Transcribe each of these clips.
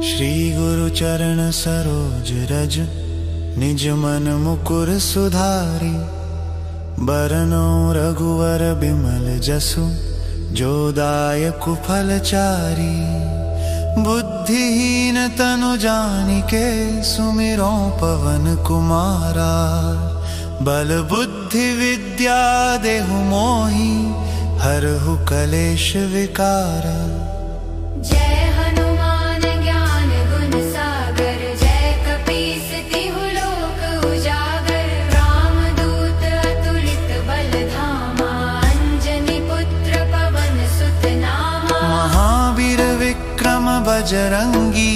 श्री गुरु चरण सरोज रज, निज मन मुकुर सुधारी। बरनो रघुवर बिमल जसु, जो दायक फलचारी। बुद्धिहीन तनु जानिके, सुमिरो पवन कुमारा। बल बुद्धि विद्या देहु मोहि, हरहु कलेश विकारा। जय हनुमान ज्ञान गुण सागर, जय कपीस तिहु लोक उजागर। रामदूत अतुलित बल धामा, अंजनी पुत्र पवन सुत नामा। महावीर विक्रम बजरंगी,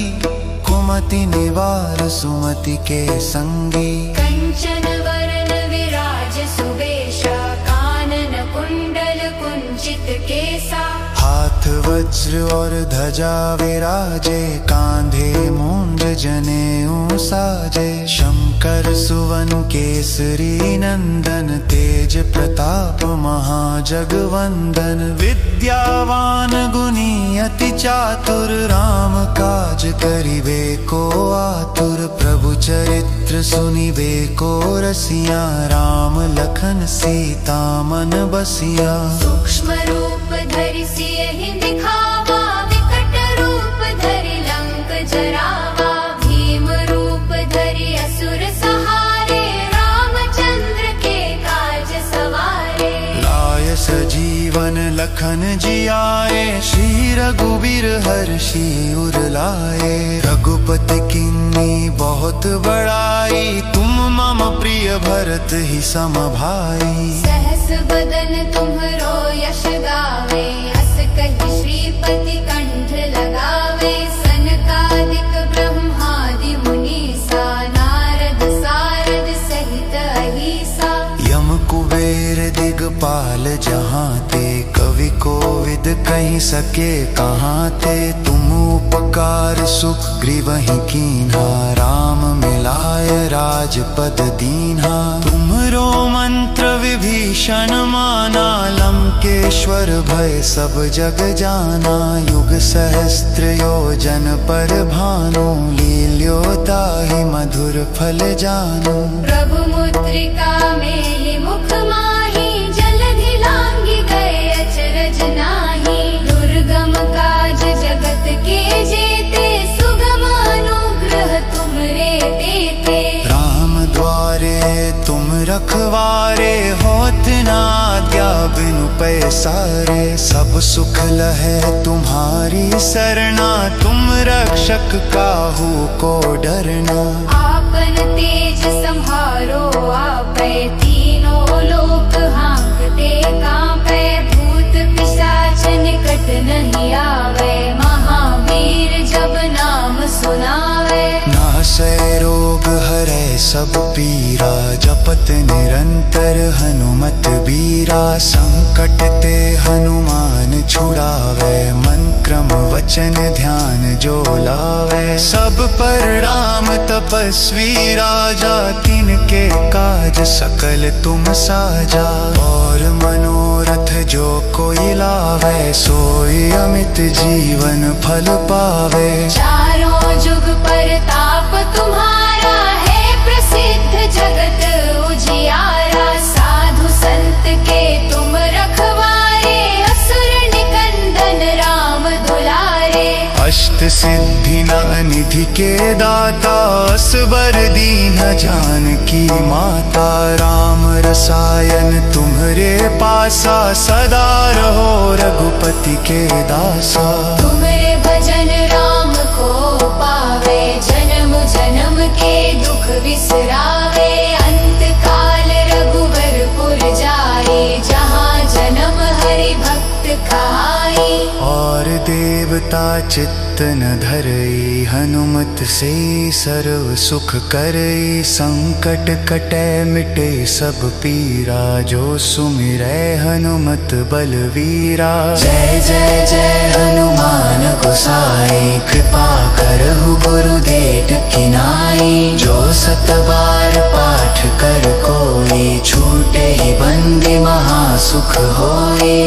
कुमति निवार सुमति के संगी। कंचन वरण विराज सुबेशा, कानन कुंडल कुंचित केसा। हाथ वज्र और ध्वजा विराजे, कांधे मूंज जनेऊ साजे। शंकर सुवन केसरी नंदन, तेज प्रताप महाजगवंदन। विद्यावान गुणी अति चातुर, राम काज करिबे को आतुर। प्रभु चरित्र सुनिबे को रसिया, राम लखन सीता मन बसिया। सूक्ष्म रूप धरि सियहि दिखावा, विकट रूप धरि लंक जरावा। भीम रूप धरि असुर सहारे, रामचंद्र के काज सवारे। लाय सजीवन लखन जियाए, श्री रघुबीर हर्षि उर लाए। रघुपति किन्नी बहुत बड़ाई, तुम मम प्रिय भरत ही सम भाई। सहस बदन तुम्हरो यश गावे, अस कहि श्रीपति कंठ लगावे। सनकादिक ब्रह्मादि मुनीसा, नारद सारद सहित अहीसा। यम कुबेर दिगपाल जहाँ ते, कवि कोविद कहीं सके कहाँ ते। तुम उपकार सुग्रीवहि कीन्हा, राम मिलाय राजपद दीन्हा। तुम्हरो मंत्र विभीषण माना, लंकेश्वर भय सब जग जाना। युग सहस्त्र योजन पर भानु, लील्योताहि मधुर फल जानु। प्रभु मुद्रिका मेलि मुख माहि, जलधि लांघि गए अचरज नाहि। दुर्गम काज जगत के जेते, सुगम अनुग्रह तुमरे तेते। राम द्वारे तुम रखवारे, होत न आज्ञा बिनु पैसारे। सब सुख लहै तुम्हारी सरना, तुम रक्षक काहू को डरना। आपन तेज सम्हारो आपै, तीनों लोक हांकते कांपै। भूत पिशाच निकट नहीं आवे, महावीर जब नाम सुनावे। नासै रोग हरै सब पीरा, जपत निरंतर हनुमत बीरा। संकट ते हनुमान छुड़ावे, मन क्रम वचन ध्यान जो लावे। सब पर राम तपस्वी राजा, तिनके काज सकल तुम साजा। और मनोरथ जो कोई लावे, सोई अमित जीवन फल पावे। चारों जुग परताप तुम्हारा, है प्रसिद्ध जगत उजियारा। साधु संत के तुम रखवारे, असुर निकंदन राम दुलारे। अष्ट सिद्धि निधि के दाता, असबर दीन जानकी माता। राम रसायन तुम्हरे पासा, सदा रहो रघुपति के दासा। तुम्हारे भजन राम को पावे, जन्म जन्म के दुख बिसरावे। अंत काल रघुवरपुर जाए, जहाँ जन्म हरि भक्त कहाई। और देवता चित्त न धरई, हनुमत से सर्व सुख करई। संकट कटै मिटे सब पीरा, जो सुमिरै हनुमत बलवीरा। जय जय जय हनुमान गोसाई, कृपा करहु गुरुदेव की नाई। जो सत बार पाठ कर कोई, छूटे ही बंदी महासुख होई।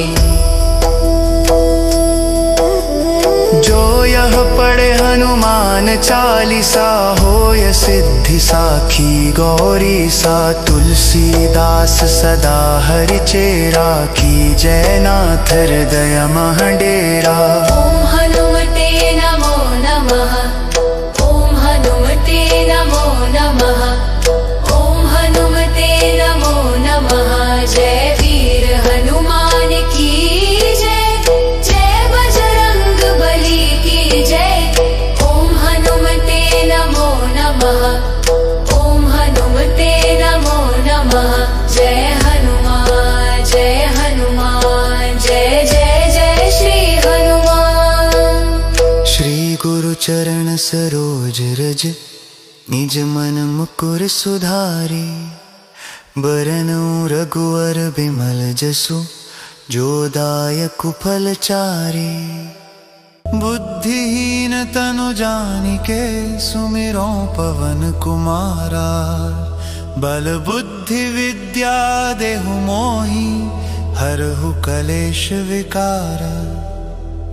जो यह पढ़ पढ़े हनुमान चालीसा, होय सिद्धि साखी गौरी सा। तुलसीदास सदा हरि चेरा, की जय नाथ हृदय महडेरा। ओम हनुमते नमो नमः, ओम हनुमते नमो नमः, ओम हनुमते नमो नमः। जय वीर हनुमान की जय, जय बजरंग बली की जय। ओम हनुमते नमो नमः, ओम हनुमते नमो नमः। जय हनुमान, जय हनुमान, जय जय जय श्री हनुमान। श्री गुरु चरण सरोज रज, निज मन मुकुर सुधारी। बरनउँ रघुवर बिमल जसु, जो दायक फल चारि। बुद्धिहीन तनु जानिके, सुमिरौ पवन कुमारा। बल बुद्धि विद्या देहु मोहि, हरहु कलेश विकारा।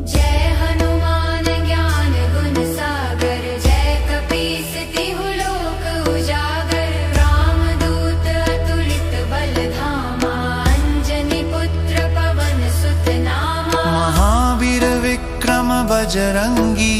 जय हनुमान ज्ञान गुण सागर, जय कपीस तिहु लोक उजागर। रामदूत अतुलित बल धामा, अंजनी पुत्र पवन सुत नामा। महावीर विक्रम बजरंगी,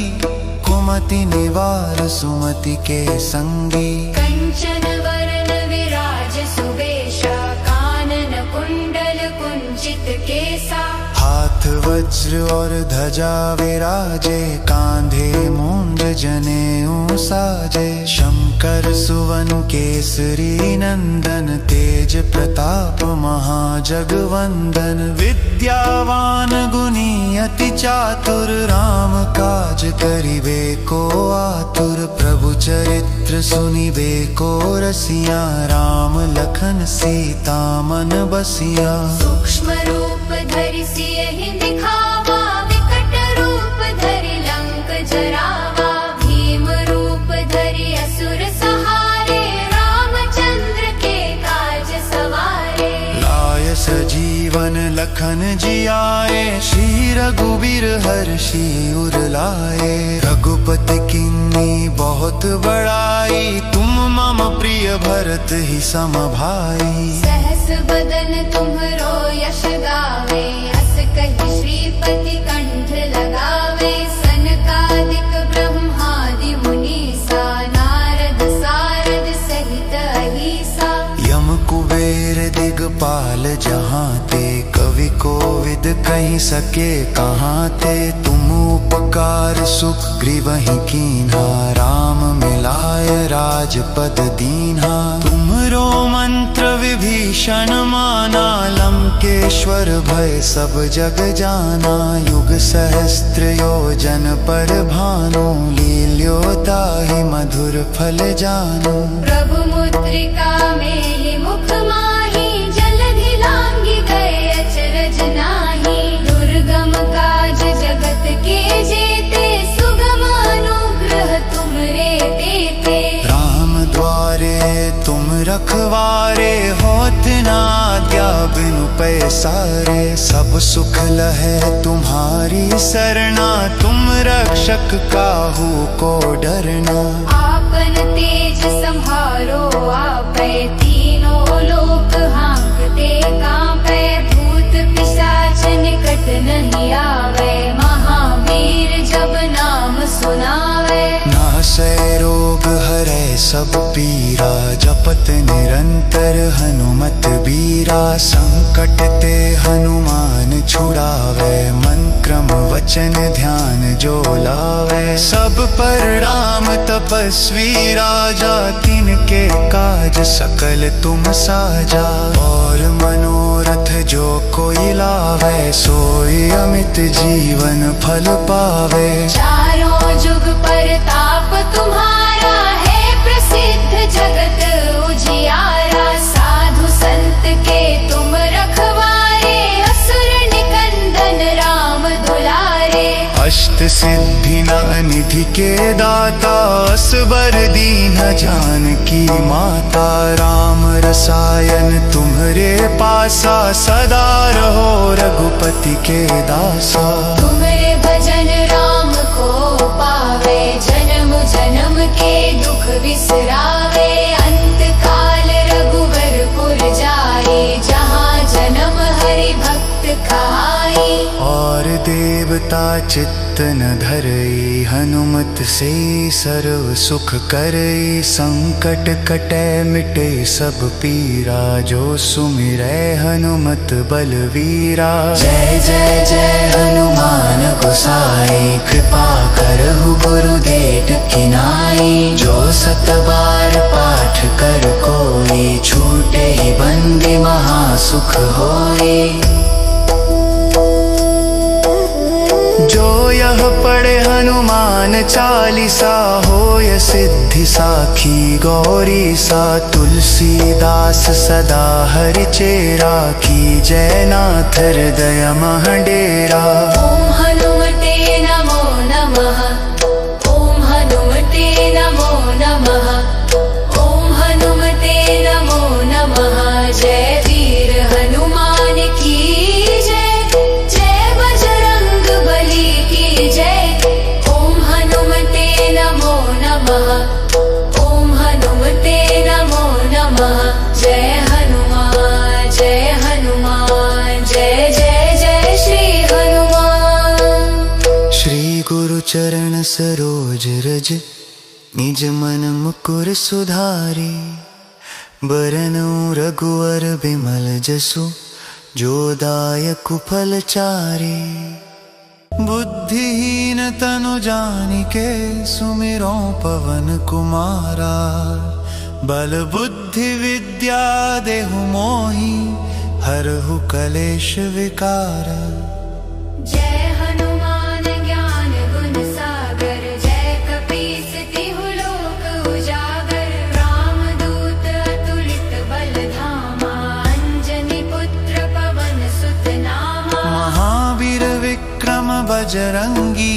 कुमति निवार सुमति के संगी। कंचन वरन विराज सुबेशा, कानन कुंडल कुंचित केसा। हाथ वज्र और ध्वजा विराजे, कांधे मूंज जनेऊ साजे। शंकर सुवन केसरी नंदन, तेज प्रताप महाजगवंदन। विद्यावान गुणी अति चातुर, राम काज करिबे को आतुर। प्रभु चरित्र सुनिबे को रसिया, राम लखन सीता मन बसिया। सूक्ष्म रूप धरि सियहि दिखावा, विकट रूप धरि लंक जरावा। भीम रूप धरि असुर सहारे, रामचंद्र के काज सवारे। लाय सजीवन लखन जियाए, श्री रघुबीर हर्षि उर लाए। रघुपति किन्नी बहुत बड़ाई, तुम मम प्रिय भरत ही सम भाई। सहस बदन तुम्हरो यश गावे, अस कहि श्रीपति कंठ लगावे। सनकादिक ब्रह्मादि मुनीसा, नारद सारद सहित अहीसा। यम कुबेर दिगपाल जहाँ ते, कवि कोविद कहीं सके कहाँ थे। तुम उपकार सुग्रीवहि कीन्हा, राम मिलाय राजपद दीन्हा। तुम्हरो मंत्र विभीषण माना, लंकेश्वर भय सब जग जाना। युग सहस्त्र योजन पर भानु, लील्योताहि मधुर फल जानु। प्रभु मुद्रिका मेलि मुख माहि, जलधि लांघि गए अचरज नाहि। दुर्गम काज जगत के जेते, सुगम अनुग्रह तुमरे तेते। राम द्वारे तुम रखवारे, होत न आज्ञा बिनु पैसारे। सब सुख लहै तुम्हारी सरना, तुम रक्षक काहू को डरना। आपन तेज संहारो आपै, तीनों लोक हांकते कांपै। भूत पिशाच निकट नहीं आवे, महावीर जब नाम सुनावे। नासै रोग हरै सब पीरा, जपत निरंतर हनुमत बीरा। संकट ते हनुमान छुड़ावे, मन क्रम वचन ध्यान जो लावे। सब पर राम तपस्वी राजा, तिनके काज सकल तुम साजा। और मनोरथ जो कोई लावे, सोई अमित जीवन फल पावे। चारों जुग परताप तुम्हारा है, प्रसिद्ध जगत उजियारा। साधु संत के तुम रखवारे, असुर निकंदन राम दुलारे। अष्ट सिद्धि निधि के दाता, असबर दीन जानकी माता। राम रसायन तुम्हरे पासा, सदा रहो रघुपति के दासा। तुम्हारे भजन राम को पावे। देवता चित्त न धरई, हनुमत से सर्व सुख करई। संकट कटै मिटे सब पीरा, जो सुमिरै हनुमत बलवीरा। जय जय जय हनुमान गोसाई, कृपा करहु गुरुदेव की नाई। जो सत बार पाठ कर कोई, छूटे ही बंदी महासुख होई। जो यह पढ़े हनुमान चालीसा, होय सिद्धि साखी गौरी सा। तुलसीदास सदा हरिचेरा, की जय नाथ हृदय मह डेरा। ओम हनुमते नमो नमः, ओम हनुमते नमो नमः, ओम हनुमते नमो नमः। जय वीर हनुमान की जय, जय बजरंग बली की जय। ओम हनुमते नमो नमः, ओम हनुमते नमो नमः। जय हनुमान जय हनुमान, जय जय जय श्री हनुमान। श्री गुरु चरण सरोज रज, निज मन मुकुर सुधारी। बरनउँ रघुवर बिमल जसु, जो दायक फल चारि। बुद्धिहीन तनु जानिके, सुमिरों पवन कुमारा। बल बुद्धि विद्या देहु मोहि, हरहु कलेश विकार। जय हनुमान ज्ञान गुण सागर, जय कपीस तिहु लोक उजागर। रामदूत अतुलित बल धामा, अंजनी पुत्र पवन सुत नामा। महावीर विक्रम बजरंगी,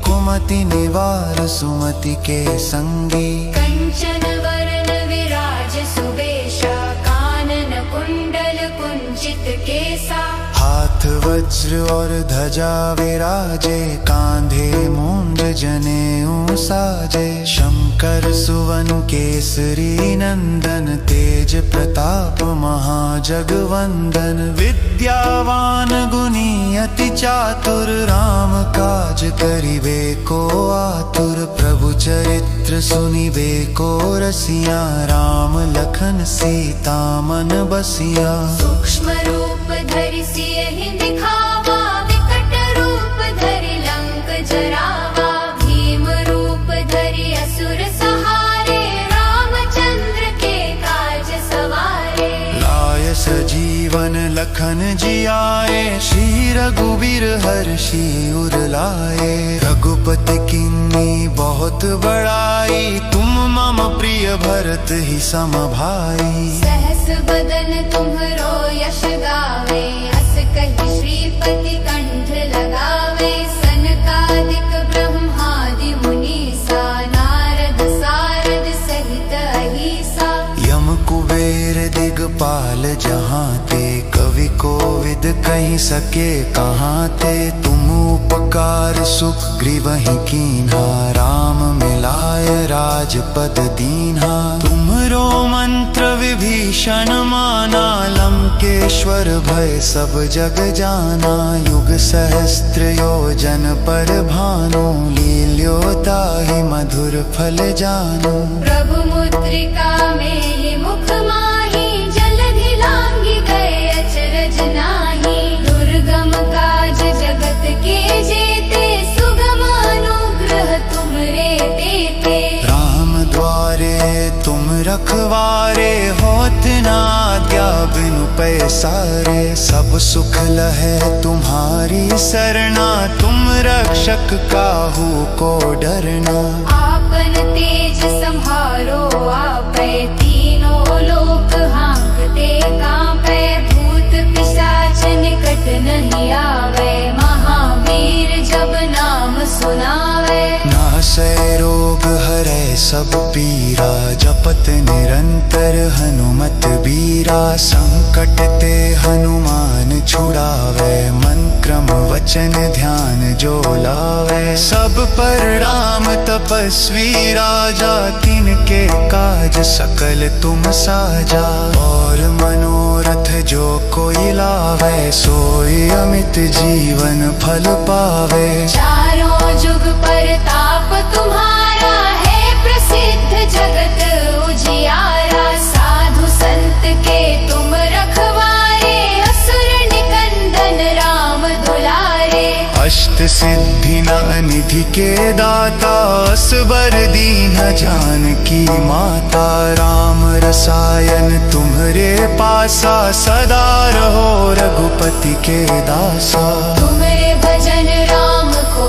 कुमति निवार सुमति के संगी। कंचन वरन विराज सुबेशा, कानन कुंडल कुंचित केसा। हाथ वज्र और ध्वजा विराजे, कांधे मूंज जनेऊ साजे। शंकर सुवन केसरी नंदन, तेज प्रताप महाजगवंदन। विद्यावान गुणी अति चातुर, राम काज करिबे को आतुर। प्रभु चरित्र सुनिबे को रसिया, राम लखन सीता मन बसिया। सूक्ष्म रूप धरि सियहि दिखावा, विकट रूप धरि लंक जरावा। भीम रूप धरि असुर सहारे, रामचंद्र के काज सवारे। लाय सजीवन लखन जियाए, श्री रघुबीर हर्षि उर लाए। रघुपति किन्नी बहुत बड़ाई, तुम मम प्रिय भरत ही सम भाई। सहस बदन तुम्हरो यश गावे, अस कहि श्रीपति कंठ लगावे। सनकादिक ब्रह्मादि मुनीसा, नारद सारद सहित अहिसा। यम कुबेर दिगपाल जहाँ ते, कवि कोविद कहि सके कहाँ ते। तुम उपकार सुग्रीवहि कीन्हा, राम मिलाय राजपद दीन्हा। तुम्हरो मंत्र विभीषण माना, लंकेश्वर भय सब जग जाना। युग सहस्त्र योजन पर भानु, लील्योताहि मधुर फल जानु। प्रभु मुद्रिका मेलि मुख माहि, जलधि लांघि गए अचरज नाहि। दुर्गम काज जगत के जेते, सुगम अनुग्रह तुमरे तेते। राम द्वारे तुम रखवारे, होत न आज्ञा बिनु पैसारे। सब सुख लहै तुम्हारी सरना, तुम रक्षक काहू को डरना। आपन तेज संहारो आपै, तीनों लोक हांकते कांपै। भूत पिशाच निकट नहीं आवे, महावीर जब नाम सुनावे। नासै रोग हरै सब पीरा, जपत निरंतर हनुमत बीरा। संकट ते हनुमान छुड़ावे, मन क्रम वचन ध्यान जो लावे। सब पर राम तपस्वी राजा, तिनके काज सकल तुम साजा। और मनोरथ जो कोई लावे, सोई अमित जीवन फल पावे। चारों जुग परताप तुम्हारा है, प्रसिद्ध जगत उजियारा। साधु संत के तुम रखवारे, असुर निकंदन राम दुलारे। अष्ट सिद्धि निधि के दाता, असबर दीन जानकी माता। राम रसायन तुम्हरे पासा, सदा रहो रघुपति के दासा। तुम्हारे भजन राम को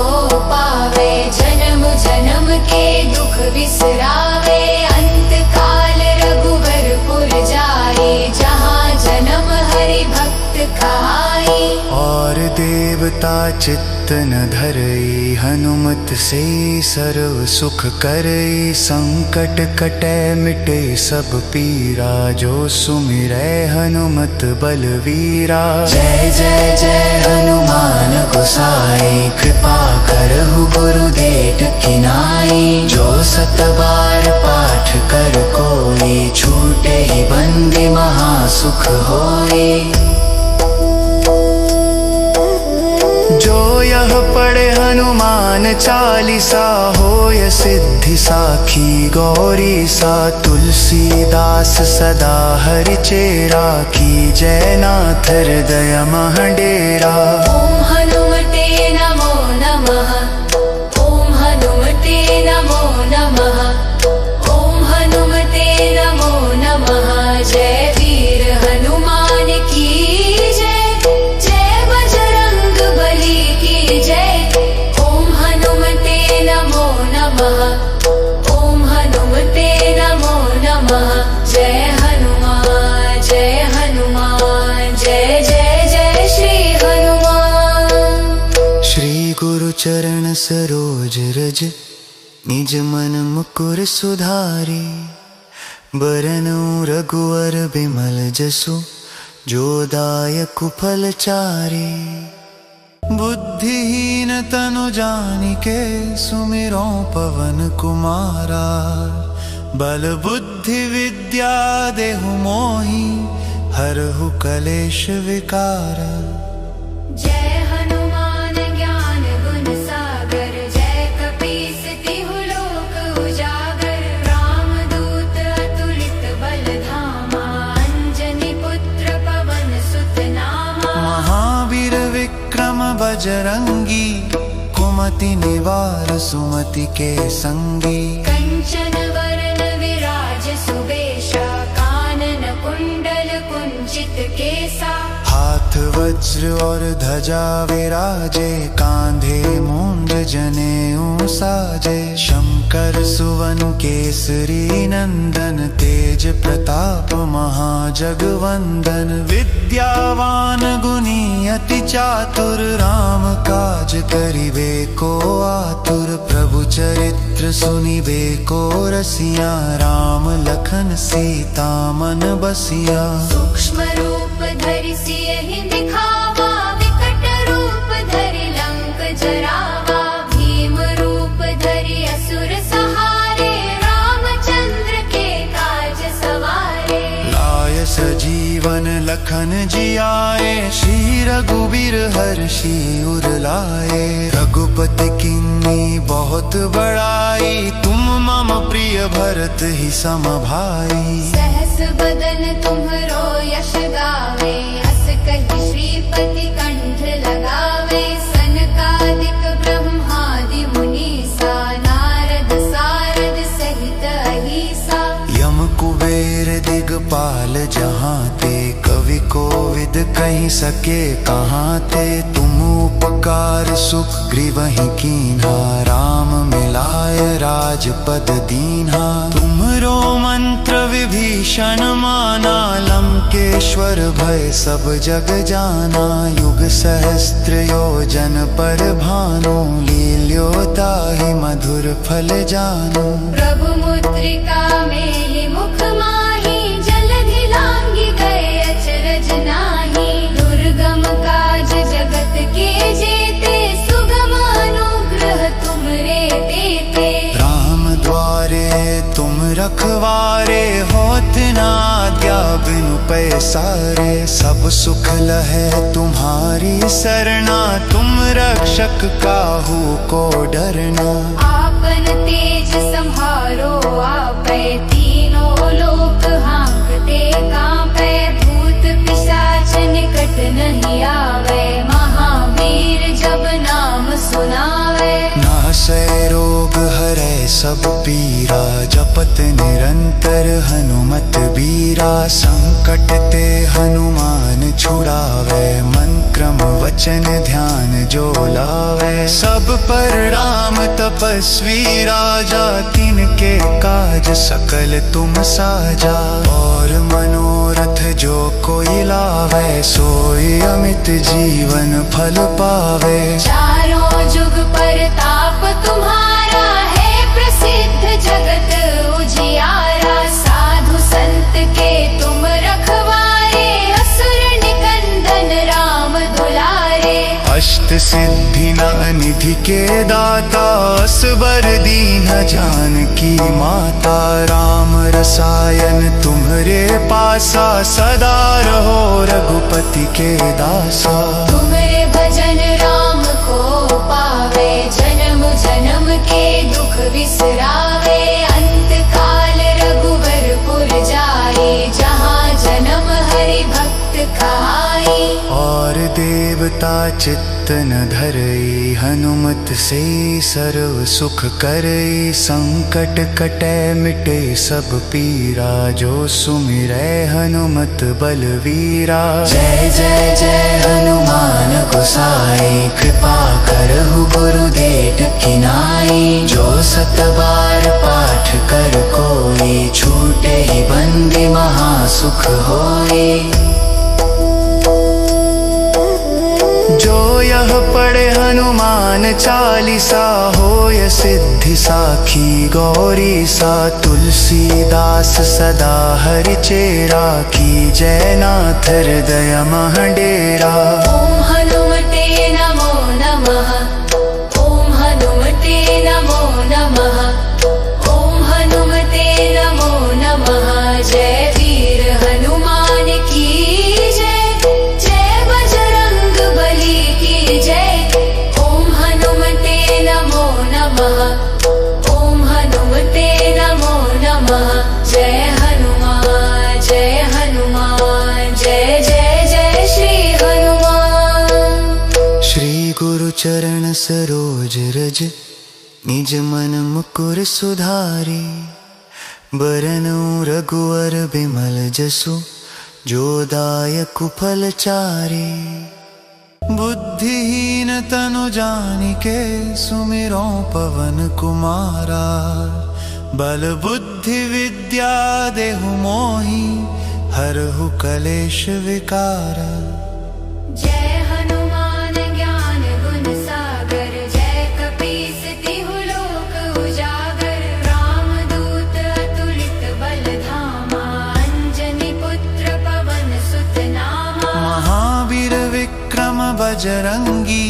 पावे, जन्म जन्म के दुख बिसरावे। अंत काल रघुवरपुर जाए, जहाँ जन्म हरि भक्त कहाई। और देवता चित्त न धरई, हनुमत से सर्व सुख करई। संकट कटै मिटे सब पीरा, जो सुमिरै हनुमत बलवीरा। जय जय जय हनुमान गोसाई, कृपा करहु गुरुदेव की नाई। जो सत बार पाठ कर कोई, छूटे ही बंदी महासुख होई। जो यह पढ़े हनुमान चालीसा, होय सिद्धि साखी गौरी सा। तुलसीदास सदा हरि चेरा, की जय नाथ हृदय मह डेरा। ओम हनुमते नमो नमः, ओम हनुमते नमो नमः, ओम हनुमते नमो नमः। जय वीर हनुमान की जय, जय बजरंग बली की जय। ओम हनुमते नमो नमः, ओम हनुमते नमो नमः। जय हनुमान जय हनुमान, जय जय जय श्री हनुमान। श्री गुरु चरण सरोज रज, निज मन मुकुर सुधारी। बरनउँ रघुवर बिमल जसु, जो दायक फल चारि। बुद्धिहीन तनु जानिके, सुमिरों पवन कुमारा। बल बुद्धि विद्या देहु मोहि, हरहु कलेश विकार। जय हनुमान ज्ञान गुण सागर, जय कपीस तिहु लोक उजागर। रामदूत अतुलित बल धामा, अंजनी पुत्र पवन सुत नामा। महावीर विक्रम बजरंगी, कुमति निवार सुमति के संगी। कंचन वरण विराज सुबेशा, कानन कुंडल कुंचित केसा। हाथ वज्र और ध्वजा विराजे, कांधे मूंज जनेऊ साजे। शंकर सुवन केसरी नंदन, तेज प्रताप महाजगवंदन। विद्यावान गुणी अति चातुर, राम काज करिबे को आतुर। प्रभु चरित्र सुनिबे को रसिया, राम लखन सीता मन बसिया। सूक्ष्म रूप धरि सियहि दिखावा, विकट रूप धरि लंक जरावा। भीम रूप धरि असुर सहारे, रामचंद्र के काज सवारे। लाय सजीवन लखन जियाए, श्री रघुबीर हर्षि उर लाए। रघुपति किन्नी बहुत बड़ाई, तुम मम प्रिय भरत ही सम भाई। सहस बदन तुम्हरो यश गावे, अस कहि श्रीपति कंठ लगावे। सनकादिक ब्रह्मादि मुनीसा, नारद सारद सहित अहिसा। यम कुबेर दिगपाल जहाँ ते, कवि कोविद कहि सके कहाँ ते। तुम उपकार सुग्रीवहि कीन्हा, राम मिलाय राजपद दीन्हा। तुमरो मंत्र विभीषण माना, लंकेश्वर भय सब जग जाना। युग सहस्त्र योजन पर भानु, लील्यो ताहि माधुर फल जानो। प्रभु मुद्रिका में ही मुख माही, जलधि लांघि गए अचरज नाही। दुर्गम काज जगत के जेते, सुगम अनुग्रह तुमरे देते। राम द्वारे तुम रखवारे, होत ना आज्ञा बिनु पैसारे। सब सुख लहै तुम्हारी सरना, तुम रक्षक काहू को डरना। आपन तेज संहारो आपै, तीनों लोक हाँकते कांपै। भूत पिशाच निकट नहीं आवे, महावीर जब नाम सुनावे। नासै रोग हरै सब पीरा, जपत निरंतर हनुमत बीरा। संकट ते हनुमान छुड़ावे, मन क्रम वचन ध्यान जो लावे। सब पर राम तपस्वी राजा, तिनके काज सकल तुम साजा। और मनोरथ जो कोई लावे, सोई अमित जीवन फल पावे। चारों जुग परताप तुम्हारा है, प्रसिद्ध जगत उजियारा। साधु संत के तुम रखवारे, असुर निकंदन राम दुलारे। अष्ट सिद्धि निधि के दाता, असबर दीन जानकी माता। राम रसायन तुम्हरे पासा, सदा रहो रघुपति के दासा। तुमरे भजन राम को पावे, जन्म जन्म के दुख बिसरावे। अंत काल रघुवरपुर जाए, जहाँ जन्म हरि भक्त कहाई। और देवता चित्त न धरई, हनुमत से सर्व सुख करई। संकट कटै मिटे सब पीरा, जो सुमिरै हनुमत बलवीरा। जय जय जय हनुमान गोसाई, कृपा करहु गुरुदेव की नाई। जो सत बार पाठ कर कोई, छूटे ही बंदी महासुख होई। जो यह पढ़े हनुमान चालीसा, होय सिद्धि साखी गौरी सा। तुलसीदास सदा हरि चेरा, की जय नाथ हृदय मह डेरा। ओम हनुमते नमो नमः, ओम हनुमते नमो नमः, ओम हनुमते नमो नमः। जय वीर हनुमान की जय, जय बजरंग बली की जय। ओम हनुमते नमो नमः, ओम हनुमते नमो नमः। जय हनुमान जय हनुमान, जय जय जय श्री हनुमान। श्री गुरु चरण सरोज रज, निज मन मुकुर सुधारी। बरनउँ रघुवर बिमल जसु, जो दायक फल चारि। बुद्धिहीन तनु जानिके, सुमिरो पवन कुमारा। बल बुद्धि विद्या देहु मोहि, हरहु कलेश विकारा। जय हनुमान ज्ञान गुण सागर, जय कपीस तिहु लोक उजागर। रामदूत अतुलित बल धामा, अंजनी पुत्र पवन सुत नामा। महावीर विक्रम बजरंगी,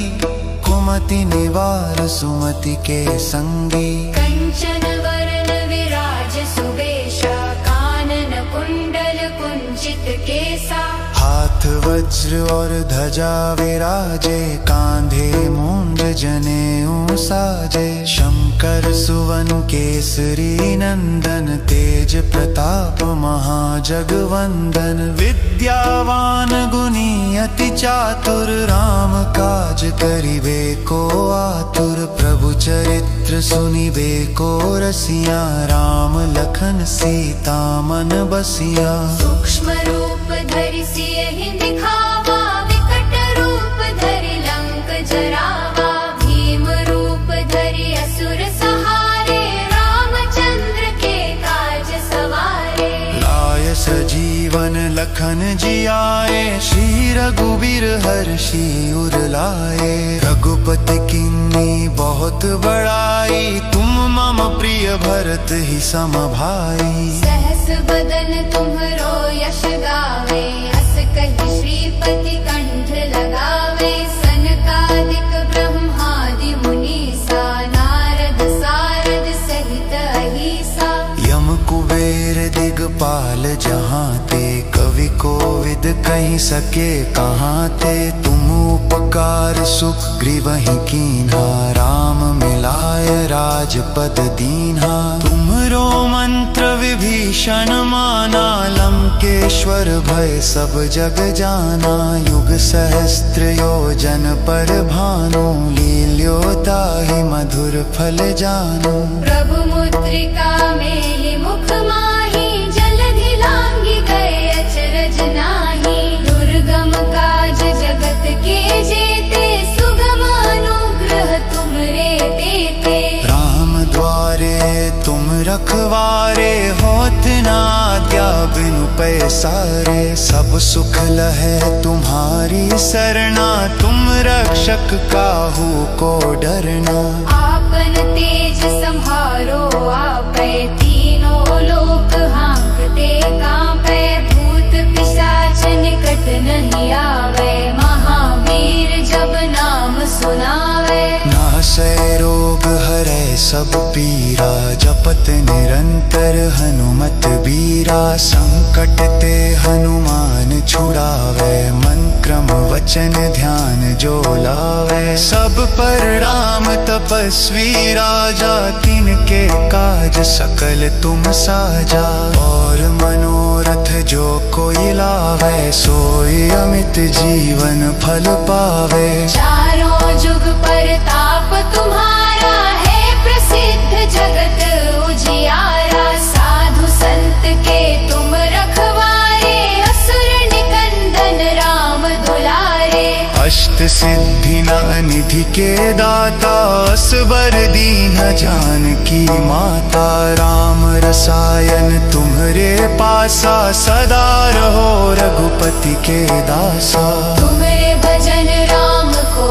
कुमति निवार सुमति के संगी। कंचन वरन विराज सुबेशा, कानन कुंडल कुंचित केसा। हाथ वज्र और ध्वजा विराजे, कांधे मूंज जनेऊ साजे। शंकर सुवन केसरी नंदन, तेज प्रताप महाजगवंदन। विद्यावान गुणी अति चातुर, राम काज करिबे को आतुर। प्रभु चरित्र सुनिबे को रसिया, राम लखन सीता मन बसिया। सूक्ष्म रूप धरि सियहि दिखावा, विकट रूप धरि लंक जरावा। भीम रूप धरि असुर सहारे, रामचंद्र के काज सवारे। लाय सजीवन लखन जियाए, श्री रघुबीर हर्षि उर लाए। रघुपति कीन्ही बहुत बड़ाई, तुम मम प्रिय भरत ही सम भाई। सहस बदन तुम्हरो यश गावे, अस कहि श्रीपति कंठ लगावे। सनकादिक ब्रह्मादि मुनीसा, नारद सारद सहित अहिसा। यम कुबेर दिगपाल जहाँ ते, कवि कोविद कहीं सके कहाँ ते। तुम उपकार सुग्रीवहि कीन्हा, राम मिलाय राजपद दीन्हा। तुमरो मंत्र विभीषण माना, लंकेश्वर भय सब जग जाना। युग सहस्त्र योजन पर भानु, लील्योताहि मधुर फल जानु। प्रभु मुद्रिका मेलि मुख माहि, जलधि लांघि गए अचरज नाहि। दुर्गम काज जगत के जेते, सुगम अनुग्रह तुमरे तेते। राम द्वारे तुम रखवारे, होत न आज्ञा बिनु पैसारे। सब सुख लहै तुम्हारी सरना, तुम रक्षक काहू को डरना। आपन तेज संहारो आपै, तीनों लोक हाँकते कांपै। भूत पिशाच निकट नहीं आवे, महावीर जब नाम सुनावे। नासै रोग हरै सब पीरा, जपत निरंतर हनुमत बीरा। संकट ते हनुमान छुड़ावे, मन क्रम वचन ध्यान जो लावे। सब पर राम तपस्वी राजा, तिनके काज सकल तुम साजा। और मनोरथ जो कोई लावे, सोई अमित जीवन फल पावे। चारों जुग परताप तुम्हारा है, प्रसिद्ध जगत उजियारा। साधु संत के तुम रखवारे, असुर निकंदन राम दुलारे। अष्ट सिद्धि निधि के दाता, असबर दीन जानकी माता। राम रसायन तुम्हरे पासा, सदा रहो रघुपति के दासा। तुम्हारे भजन राम को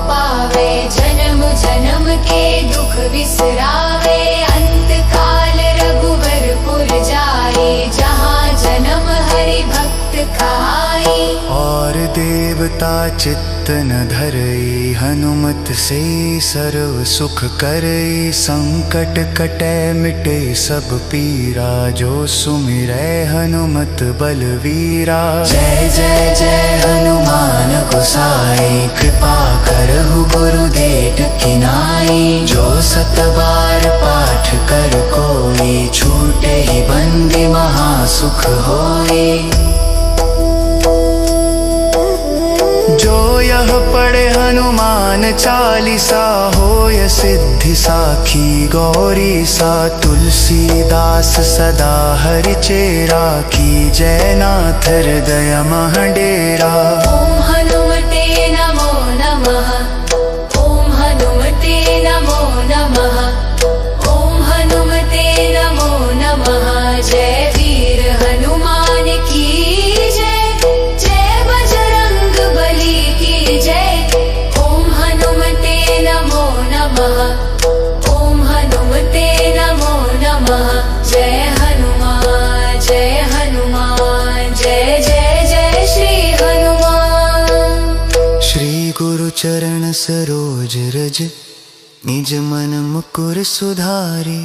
पावे, जन्म जन्म के दुख बिसरावे। अंत काल रघुवरपुर जाए, जहाँ जन्म हरि भक्त खाई। और देवता चित्त न धरई, हनुमत से सर्व सुख करई। संकट कटै मिटे सब पीरा, जो सुमिरै हनुमत बलवीरा। जय जय जय हनुमान गोसाई, कृपा करहु गुरुदेव की नाई। जो सत बार पाठ कर कोई, छूटे ही बंदी महासुख होई। जो यह पढ़े हनुमान चालीसा, होय सिद्धि साखी गौरी सा। तुलसीदास सदा हरि चेरा, की जय नाथ हृदय मह डेरा। ओम हनुमते नमो नमः, ओम हनुमते नमो नमः, ओम हनुमते नमो नमः। जय वीर हनुमान की जय, जय बजरंग बली की जय। ओम हनुमते नमो नमः, ओम हनुमते नमो नमः। जय हनुमान जय हनुमान, जय जय जय श्री हनुमान। श्री गुरु चरण सरोज रज, निज मन मुकुर सुधारे।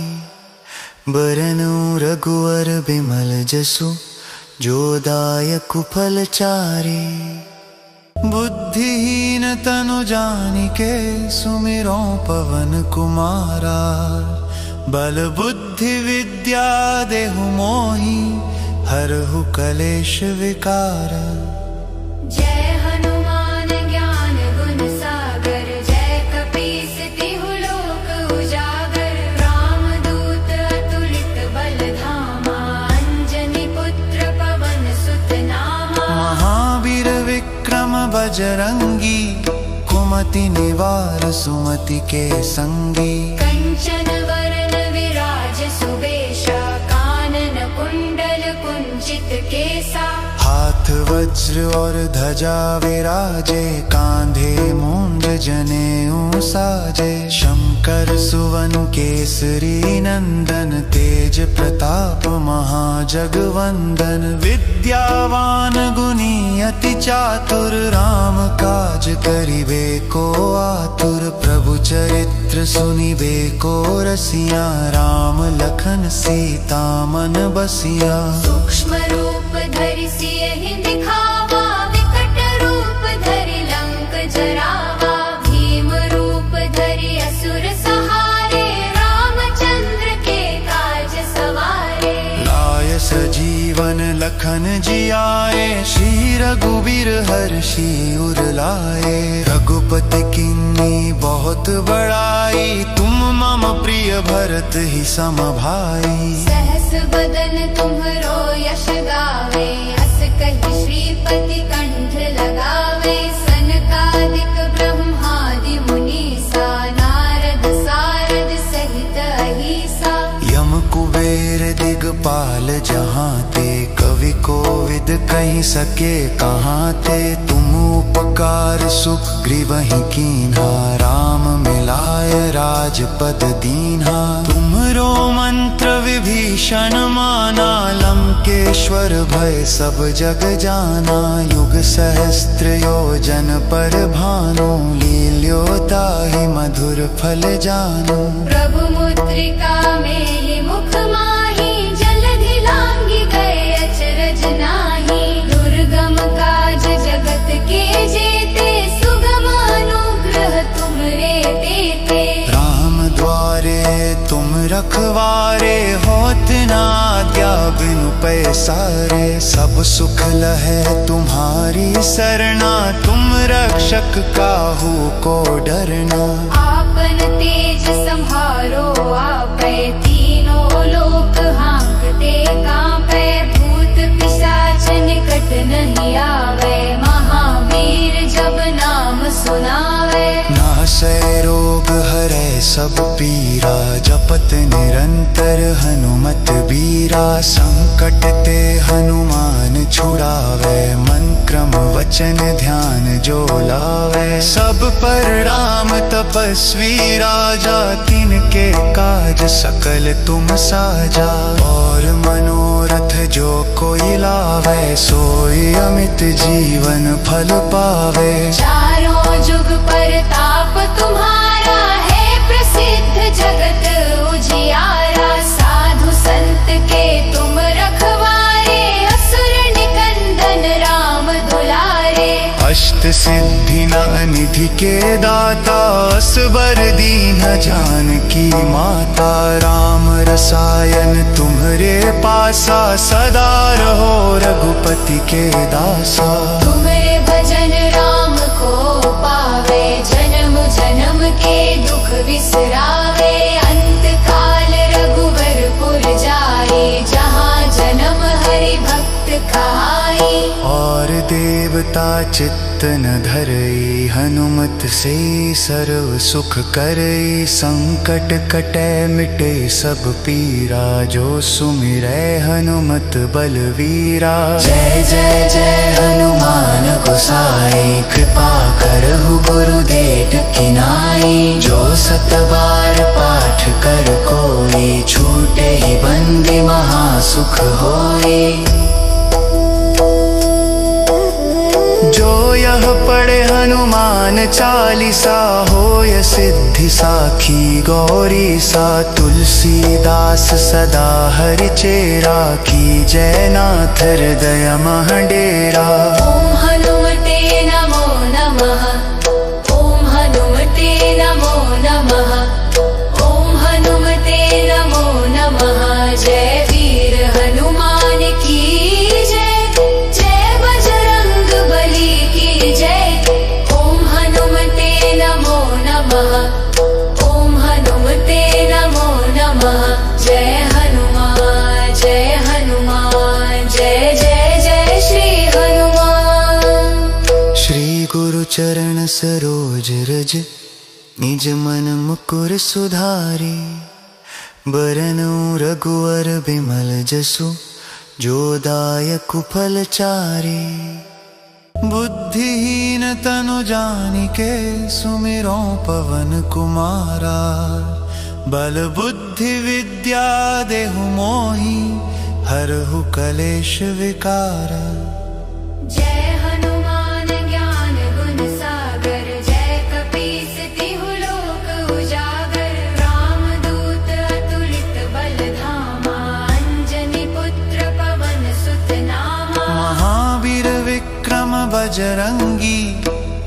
बरनउँ रघुवर बिमल जसु, जो दायक फल चारे। बुद्धिहीन तनु जानिके, सुमिरो पवन कुमारा। बल बुद्धि विद्या देहु मोहि, हरहु कलेश विकारा। जय हनुमान ज्ञान गुण सागर, जय कपीस तिहु लोक उजागर। रामदूत अतुलित बल धामा, अंजनी पुत्र पवन सुत नामा। महावीर विक्रम बजरंगी, कुमति निवार सुमति के संगी। कंचन वरन विराज सुबेशा, कानन कुंडल कुंचित केसा। हाथ वज्र और ध्वजा विराजे, कांधे मूंज जनेऊ साजे। शंकर सुवन केसरी नंदन, तेज प्रताप महाजगवंदन। विद्यावान गुणी अति चातुर, राम काज करिबे को आतुर। प्रभु चरित्र सुनिबे को रसिया, राम लखन सीता मन बसिया। सूक्ष्म रूप धरि सियहि दिखावा, विकट रूप धरि लंक जरावा। भीम रूप धरि असुर सहारे, रामचंद्र के काज सवारे। लाय सजीवन लखन जियाए, श्री रघुबीर हर्षि उर लाए। रघुपति किन्नी बहुत बड़ाई, तुम मम प्रिय भरत ही सम भाई। सहस बदन तुम्हरो यश गावे, अस कहि श्रीपति कंठ लगावे। सनकादिक ब्रह्मादि मुनीसा, नारद सारद सहित अहिसा। यम कुबेर दिगपाल जहाँ ते, कवि कोविद कहीं सके कहाँ ते। तुम उपकार सुग्रीवहि कीन्हा, राम मिलाय राजपद दीन्हा। तुम्हरो मंत्र विभीषण माना, लंकेश्वर भय सब जग जाना। युग सहस्त्र योजन पर भानु, लील्योताहि मधुर फल जानु। प्रभु मुद्रिका मेलि मुख माहि, जलधि लांघि गए अचरज नाहि। दुर्गम काज जगत के जेते, सुगम अनुग्रह तुमरे तेते। राम द्वारे तुम रखवारे, होत न आज्ञा बिनु पैसारे। सब सुख लहै तुम्हारी सरना, तुम रक्षक काहू को डरना। आपन तेज संहारो आपै, तीनों लोक हांकते कांपै। भूत पिशाच निकट नहीं आवे, महावीर जब नाम सुनावे। नासै रोग हरै सब पीरा, जपत निरंतर हनुमत बीरा। संकट ते हनुमान छुड़ावे, मन क्रम वचन ध्यान जो लावे। सब पर राम तपस्वी राजा, तिनके काज सकल तुम साजा। और मनोरथ जो कोई लावे, सोई अमित जीवन फल पावे। चारों जुग परताप तुम्हारा है, प्रसिद्ध जगत उजियारा। साधु संत के तुम रखवारे, असुर निकंदन राम दुलारे। अष्ट सिद्धि निधि के दाता, असबर दीन जानकी माता। राम रसायन तुम्हरे पासा, सदा रहो रघुपति के दासा। तुम्हारे भजन राम को पावे, जन्म जन्म के दुख बिसरावे। अंत काल रघुवरपुर जाए, जहाँ जन्म हरि भक्त कहाई। और देवता चित्त न धरई, हनुमत से सर्व सुख करई। संकट कटै मिटे सब पीरा, जो सुमिरै हनुमत बलवीरा। जय जय जय हनुमान गोसाई, कृपा करहु गुरुदेव की नाई। जो सत बार पाठ कर कोई, छूटे ही बंदी महासुख होई। जो यह पढ़े हनुमान चालीसा, होय सिद्धि साखी गौरी सा। तुलसीदास सदा हरि चेरा, की जय नाथ हृदय मह डेरा। ओम हनुमते नमो नमः, ओम हनुमते नमो नमः, ओम हनुमते नमो नमः। जय वीर हनुमान की जय, जय बजरंग बली की जय। ओम हनुमते नमो नमः, ओम हनुमते नमो नमः। जय हनुमान जय हनुमान, जय जय जय श्री हनुमान। श्री गुरु चरण सरोज रज, निज मन मुकुर सुधारी। बरनउँ रघुवर बिमल जसु, जो दायक फल चारे। बुद्धिहीन तनु जानिके सुमिरो पवन कुमारा। बल बुद्धि विद्या देहु मोहि हरहु कलेश विकारा। जय हनुमान ज्ञान गुण सागर, जय कपीस तिहु लोक उजागर। रामदूत अतुलित बल धामा, अंजनी पुत्र पवन सुत नामा। महावीर विक्रम बजरंगी,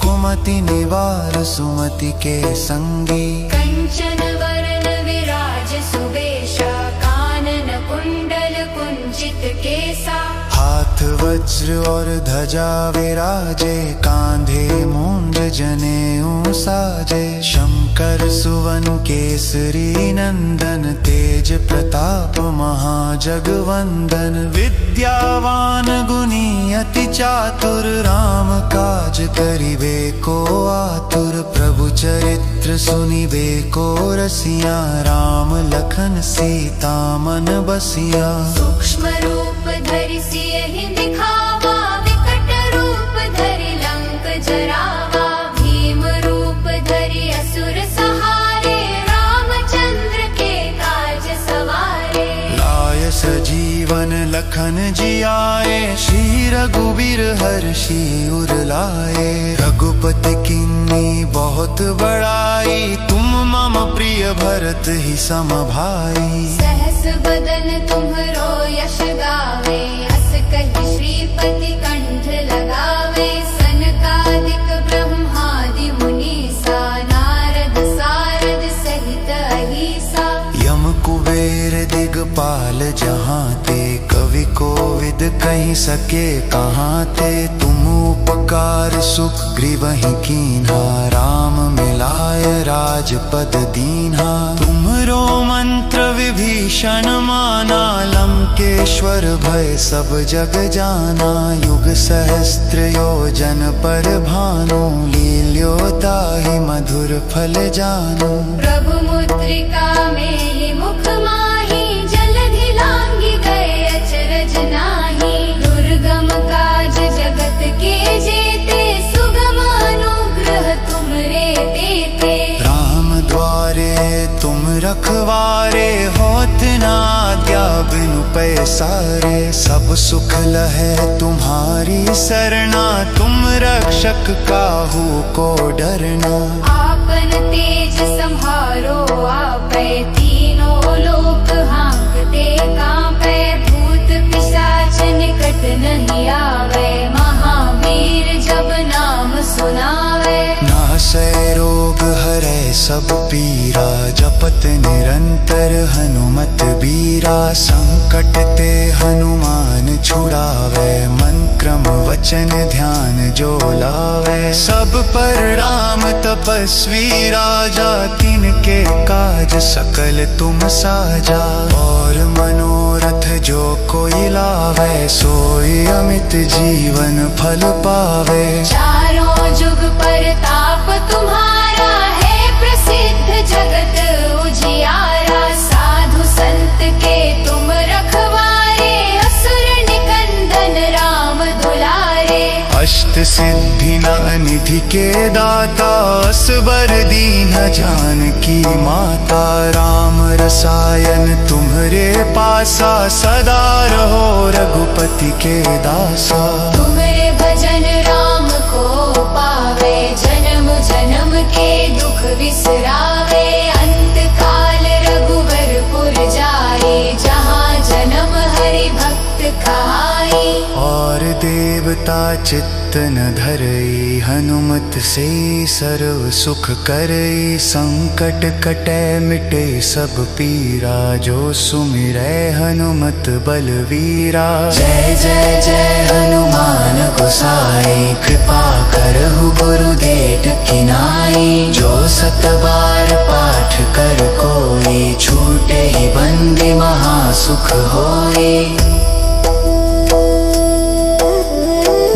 कुमति निवार सुमति के संगी। कंचन वरण विराज सुबेशा, कानन कुंडल कुंचित केसा। हाथ वज्र और ध्वजा विराजे, कांधे मूंज जनेऊ साजे। शंकर सुवन केसरी नंदन, तेज प्रताप महाजगवंदन। विद्यावान गुणी अति चातुर, राम काज करिबे को आतुर। प्रभु चरित्र सुनिबे को रसिया, राम लखन सीता मन बसिया। सूक्ष्म रूप धरि सियहि दिखावा, विकट रूप धरि लंक जरावा। भीम रूप धरि असुर सहारे, रामचंद्र के काज सवारे। लाय सजीवन लखन जियाए, श्री रघुबीर हर्षि उर लाए। रघुपति किन्नी बहुत बड़ाई, तुम मम प्रिय भरत ही सम भाई। सहस बदन तुम्हरो यश गावे, अस कहि श्रीपति कंठ लगावे। सनकादिक ब्रह्मादि मुनीसा, नारद सारद सहित अहीसा। यम कुबेर दिगपाल जहाँ ते, कवि कोविद कहीं सके कहाँ ते। तुम उपकार सुग्रीवहि कीन्हा, राम मिलाय राजपद दीन्हा। तुम्हरो मंत्र विभीषण माना, लंकेश्वर भय सब जग जाना। युग सहस्त्र योजन पर भानु, लील्यो ताहि मधुर फल जानु। प्रभु मुद्रिका मेलि मुख माहि, जलधि लांघि गए अचरज नाहि। दुर्गम काज जगत के जेते, सुगम अनुग्रह तुमरे तेते। राम द्वारे तुम रखवारे, होत न आज्ञा बिनु पैसारे। सब सुख लहै तुम्हारी सरना, तुम रक्षक काहू को डरना। आपन तेज संहारो आपै, तीनों लोक हांकते कांपै। भूत पिशाच निकट नहीं आवे, महावीर जब नाम सुनावे। नासै रोग हरै सब पीरा, जपत निरंतर हनुमत बीरा। संकट ते हनुमान छुड़ावे, मन क्रम वचन ध्यान जो लावे। सब पर राम तपस्वी राजा, तिनके काज सकल तुम साजा। और मनोरथ जो कोई लावे, सोई अमित जीवन फल पावे। चारों जुग परताप तुम्हारा है, प्रसिद्ध जगत उजियारा। साधु संत के तुम रखवारे, असुर निकंदन राम दुलारे। अष्ट सिद्धि निधि के दाता, असबर दीन जानकी माता। राम रसायन तुम्हरे पासा, सदा रहो रघुपति के दासा। तुम्हारे भजन राम को पावे, जन्म जन्म के दुख बिसरावे। अंत काल रघुवरपुर जाए, जहाँ जन्म हरि भक्त कहाई। और देवता चित्त न धरई, हनुमत से सर्व सुख करई। संकट कटै मिटे सब पीरा, जो सुमिरै हनुमत बलवीरा। जय जय जय हनुमान गोसाई, कृपा करहु गुरुदेव की नाई। जो सत बार पाठ कर कोई, छूटे ही बंदी महासुख होई।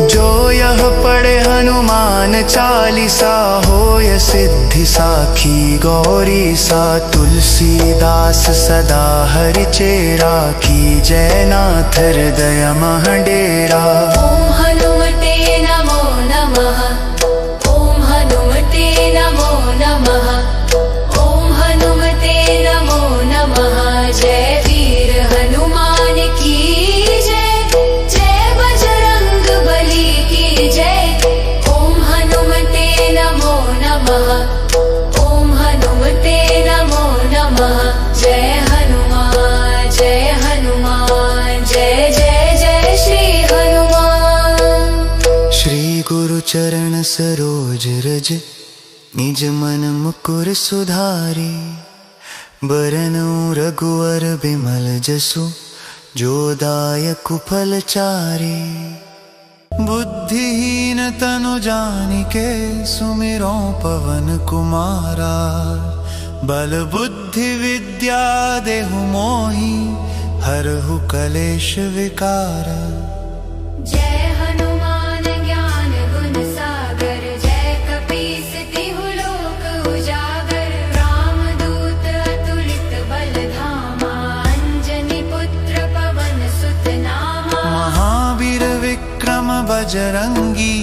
जो यह पढ़े हनुमान चालीसा होय सिद्धि साखी गौरी सा। तुलसीदास सदा हरि चेरा की जय नाथ हृदय मह डेरा। ओम हनुमते नमो नमः। ओम हनुमते नमो नमः। ओम हनुमते नमो नमः। जय वीर हनुमान की जय। जय बजरंग बली की जय। ओम हनुमते नमो नमः। ओम हनुमते नमो नमः। जय हनुमान जय हनुमान जय जय जय श्री हनुमान। श्री गुरु चरण सरोज रज निज मन मुकुर सुधारी। बरनउँ रघुवर बिमल जसु जो दायक फल चारि। बुद्धिहीन तनु जानिके सुमिरो पवन कुमारा। बल बुद्धि विद्या देहु मोहि हरहु कलेश विकारा। जय हनुमान ज्ञान गुण सागर। जय कपीस तिहु लोक उजागर। रामदूत अतुलित बल धामा। अंजनी पुत्र पवन सुत नामा। महावीर विक्रम बजरंगी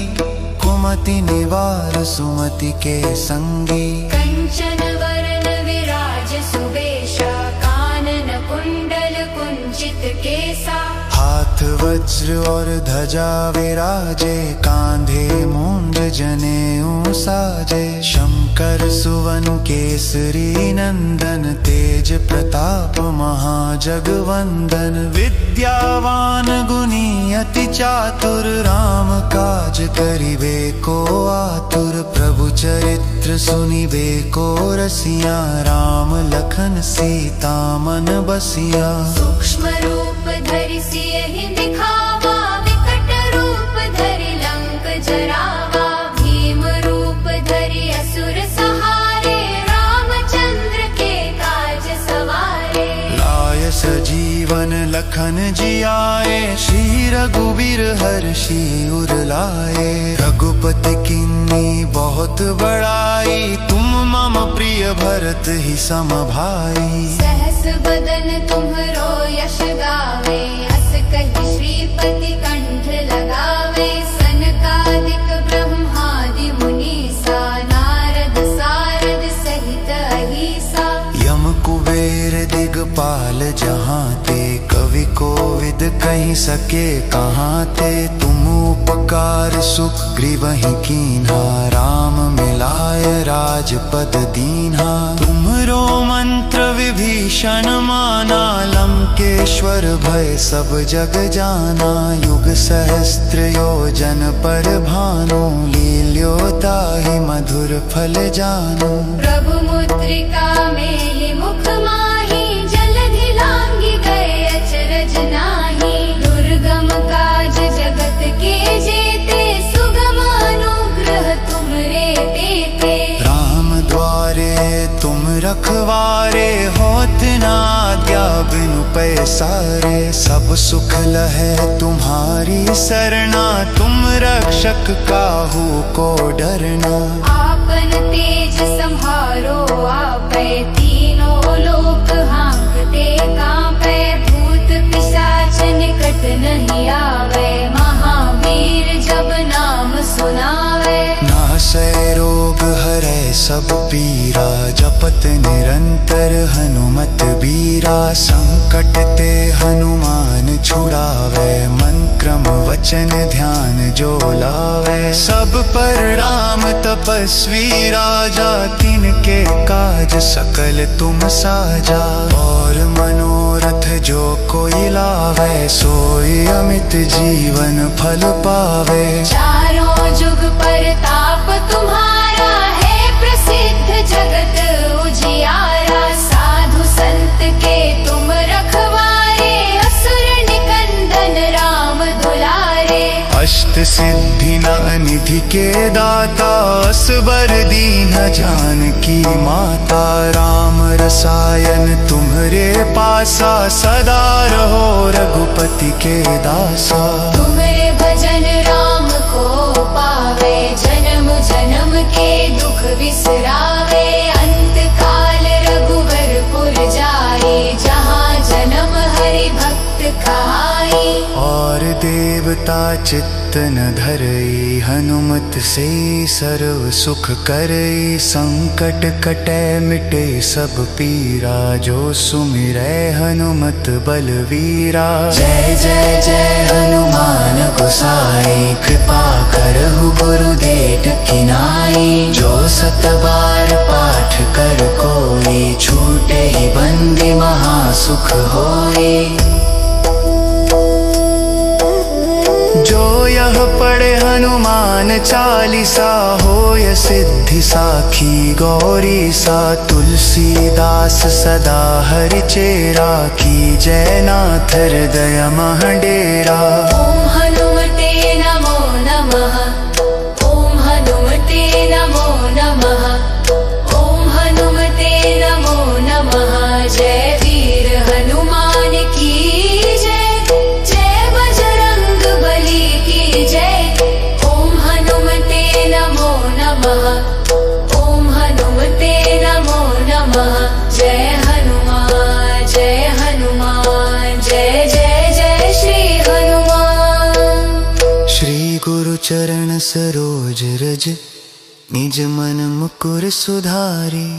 कुमति निवार सुमति के संगी। कंचन वरण विराज सुबेशा। कानन कुंडल कुंचित केसा। हाथ वज्र और ध्वजा विराजे कांधे मूंज जनेऊ साजे। शंकर सुवन केसरी नंदन तेज प्रताप महाजगवंदन। विद्यावान गुणी अति चातुर राम काज करिबे को आतुर। प्रभु चरित्र सुनिबे को रसिया राम लखन सीता मन बसिया। सूक्ष्म रूप धरि सियहि दिखावा। विकट रूप धरि लंक जरावा। भीम रूप धरि असुर सहारे। रामचंद्र के काज सवारे। लाय सजीवन लखन जियाए। श्री रघुबीर हर्षि उर लाए। रघुपति किन्नी बहुत बड़ाई। तुम मम प्रिय भरत ही सम भाई। सहस बदन तुम्हरो यश गावे। अस कहि श्रीपति कंठ लगावे। सनकादिक ब्रह्मादि मुनीसा। नारद सारद सहित अहिसा। यम कुबेर दिगपाल जहाँ ते। कवि कोविद कहि सके कहाँ ते। तुम उपकार सुग्रीवहि कीन्हा। राम मिलाय राजपद दीन्हा। तुम्हरो मंत्र विभीषण माना। लंकेश्वर भय सब जग जाना। युग सहस्त्र योजन पर भानु। लील्यो ताहि मधुर फल जानु। प्रभु मुद्रिका मेलि मुख माहि। जलधि लांघि गए अचरज नाहि। दुर्गम काज जगत के जेते। सुगम अनुग्रह तुमरे तेते। राम द्वारे तुम रखवारे। होत न आज्ञा बिनु पैसारे। सब सुख लहै तुम्हारी सरना। तुम रक्षक काहू को डरना। आपन तेज संहारो आपै। तीनों लोक हांकते कांपै। भूत पिशाच निकट नहीं आवे। महावीर जब नाम सुनावे। नासै रोग हरै सब पीरा। जपत निरंतर हनुमत बीरा। संकट ते हनुमान छुड़ावे। मन क्रम वचन ध्यान जो लावे। सब पर राम तपस्वी राजा। तिनके काज सकल तुम साजा। और मनोरथ जो कोई लावे। सोई अमित जीवन फल पावे। चारों जुग परताप तुम्हारा है। प्रसिद्ध जगत उजियारा। साधु संत के तुम रखवारे। असुर निकंदन राम दुलारे। अष्ट सिद्धि निधि के दाता। असबर दीन जानकी माता। राम रसायन तुम्हरे पासा। सदा रहो रघुपति के दासा। तुम्हारे भजन राम को पावे। जन्म जन्म बिसरावे, अंत काल रघुवरपुर जाए, जहाँ जन्म हरि भक्त कहाई। और देवता चित्त न धरई, हनुमत से सर्व सुख करई। संकट कटै मिटे सब पीरा, जो सुमिरै हनुमत बलवीरा। जय जय जय हनुमान गोसाई, कृपा करहु गुरुदेव की नाई। जो सत बार पाठ कर कोई, छूटे ही बंदी महासुख होई। जो यह पढ़े हनुमान चालीसा, होय सिद्धि साखी गौरी सा। तुलसीदास सदा हरि चेरा, की जय नाथ हृदय मह डेरा। ओम हनुमते नमो नमः, ओम हनुमते नमो नमः, ओम हनुमते नमो नमः। जय वीर हनुमान की जय, जय बजरंग बली की जय। ओम हनुमते नमो नमः, ओम हनुमते नमो नमः। जय हनुमान, जय हनुमान, जय जय जय श्री हनुमान। श्री गुरु चरण सरोज रज, निज मन मुकुर सुधारी।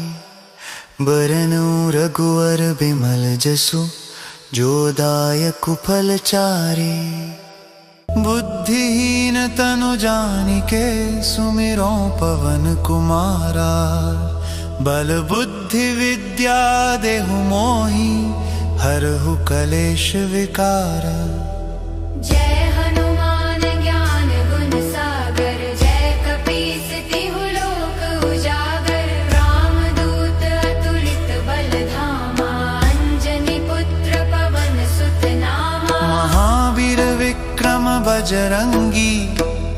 बरनउँ रघुवर बिमल जसु, जो दायक फल चारि। बुद्धिहीन तनु जानिके, सुमिरो पवन कुमारा। बल बुद्धि विद्या देहु मोहि, हरहु कलेश विकारा। जय हनुमान ज्ञान गुण सागर, जय कपीस तिहु लोक उजागर। रामदूत अतुलित बल धामा, अंजनी पुत्र पवन सुत नामा। महावीर विक्रम बजरंगी,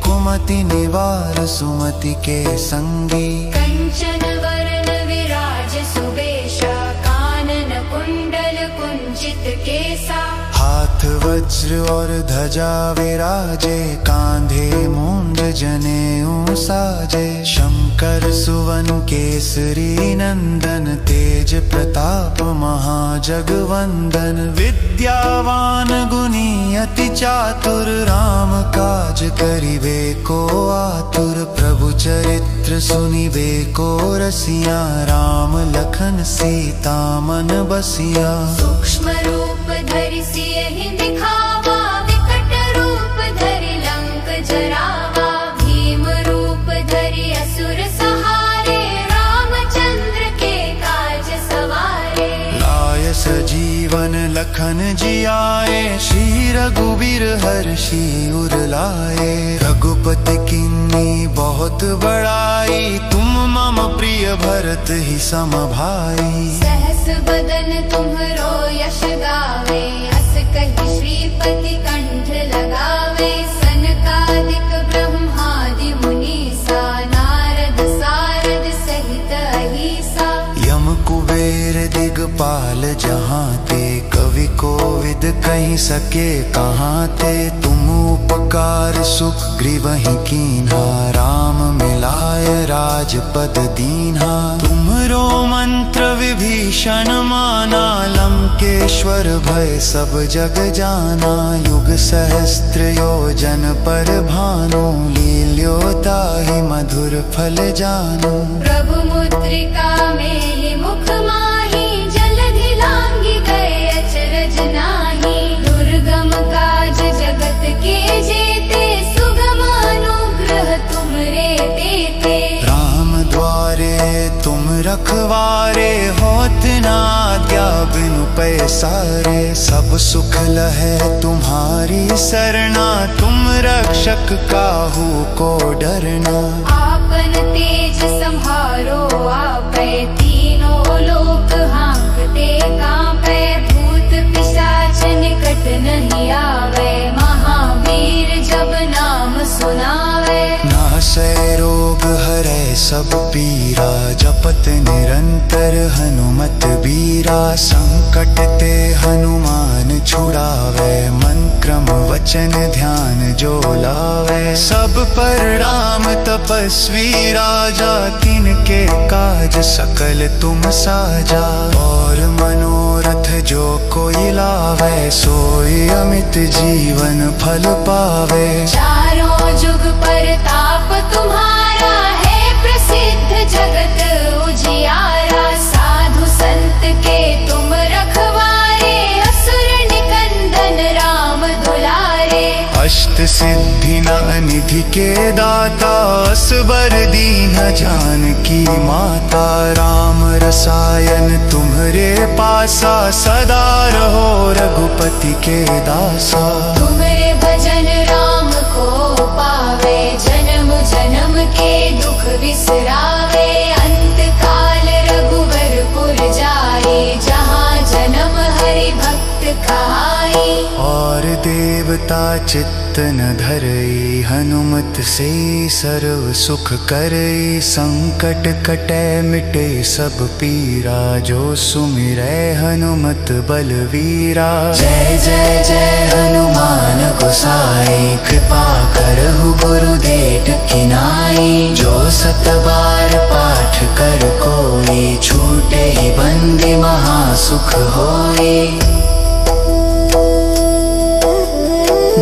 कुमति निवार सुमति के संगी। कंचन वरण विराज सुबेशा, कानन कुंडल कुंचित केसा। हाथ वज्र और ध्वजा विराजे, कांधे मूंज जनेऊ साजे। शंकर सुवन केसरी नंदन, तेज प्रताप महाजगवंदन। विद्यावान गुणी अति चातुर, राम काज करिबे को आतुर। प्रभु चरित्र सुनिबे को रसिया, राम लखन सीता मन बसिया। सूक्ष्म रूप धरि सियहि दिखावा, विकट रूप धरि लंक जरावा। भीम रूप धरि असुर सहारे, रामचंद्र के काज सवारे। लाय सजीवन लखन जियाए, श्री रघुवीर हर्षि उर लाए। रघुपति किन्नी बहुत बड़ाई, तुम मम प्रिय भरत ही सम भाई। सहस बदन तुम्हरो यश गावे, अस कहि श्रीपति कंठ लगावे। सनकादिक ब्रह्मादि मुनीसा, नारद सारद सहित अहीसा। यम कुबेर दिगपाल जहाँ ते, कवि कोविद कहि सके कहाँ ते। तुम उपकार सुग्रीवहि कीन्हा, राम मिलाय राजपद दीन्हा। तुमरो मंत्र विभीषण माना, लंकेश्वर भय सब जग जाना। युग सहस्त्र योजन पर भानु, लील्योताहि मधुर फल जानु। प्रभु मुद्रिका मेलि मुख माहि, जलधि लांघि गए अचरज नाहि। दुर्गम काज जगत के जेते, सुगम अनुग्रह तुमरे तेते। राम द्वारे तुम रखवारे, होत न आज्ञा बिनु पैसारे। सब सुख लहै तुम्हारी सरना, तुम रक्षक काहू को डरना। आपन तेज सम्हारो आपै, तीनों लोक हांकते कांपै। भूत पिशाच निकट नहीं आवे, महावीर जब नाम सुनावे। नासै रोग हरै सब पीरा, जपत निरंतर हनुमत बीरा। संकट संकट ते हनुमान छुड़ावे, मन क्रम वचन ध्यान जो लावे। सब पर राम तपस्वी राजा, तिनके काज सकल तुम साजा। और मनोरथ जो कोई लावे, सोई अमित जीवन फल पावे। चारों जुग परताप तुम्हारा है प्रसिद्ध, जगत उजियारा। साधु संत के तुम रखवारे, असुर निकंदन राम दुलारे। अष्ट सिद्धि निधि के दाता, असबर दीन जानकी माता। राम रसायन तुम्हरे पासा, सदा रहो रघुपति के दासा। तुम्हारे भजन राम को पावे, जन्म जन्म के दुख बिसरावे। अंत काल रघुवरपुर जाए, जहाँ जन्म हरि भक्त कहाई। और देवता चित्त न धरई, हनुमत से सर्व सुख करई। संकट कटै मिटे सब पीरा, जो सुमिरै हनुमत बलवीरा। जय जय जय हनुमान गोसाई, कृपा करहु गुरुदेव की नाई। जो सत बार पाठ कर कोई, छूटे ही बंदी महासुख होई।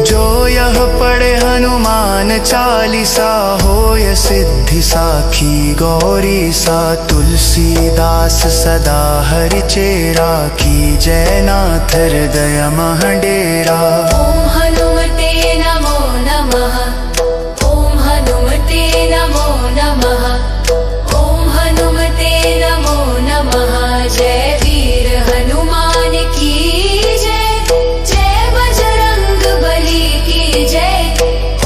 जो यह पढ़े हनुमान चालीसा, होय सिद्धि साखी गौरी सा। तुलसीदास सदा हरि चेरा, की जय नाथ हृदय मह डेरा। ओम हनुमते नमो नमः, ओम हनुमते नमो नमः, ओम हनुमते नमो नमः। जय वीर हनुमान की जय, जय बजरंग बली की जय।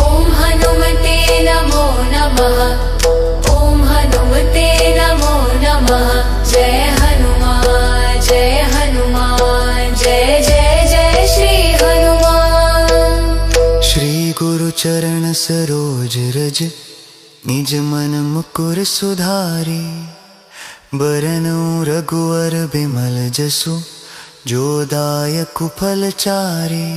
ओम हनुमते नमो नमः, ओम हनुमते नमो नमः। जय हनुमान जय हनुमान, जय जय जय श्री हनुमान। श्री गुरु चरण सरोज रज, निज मन मुकुर सुधारी। बरनउँ रघुवर बिमल जसु, जो दायक फल चारी।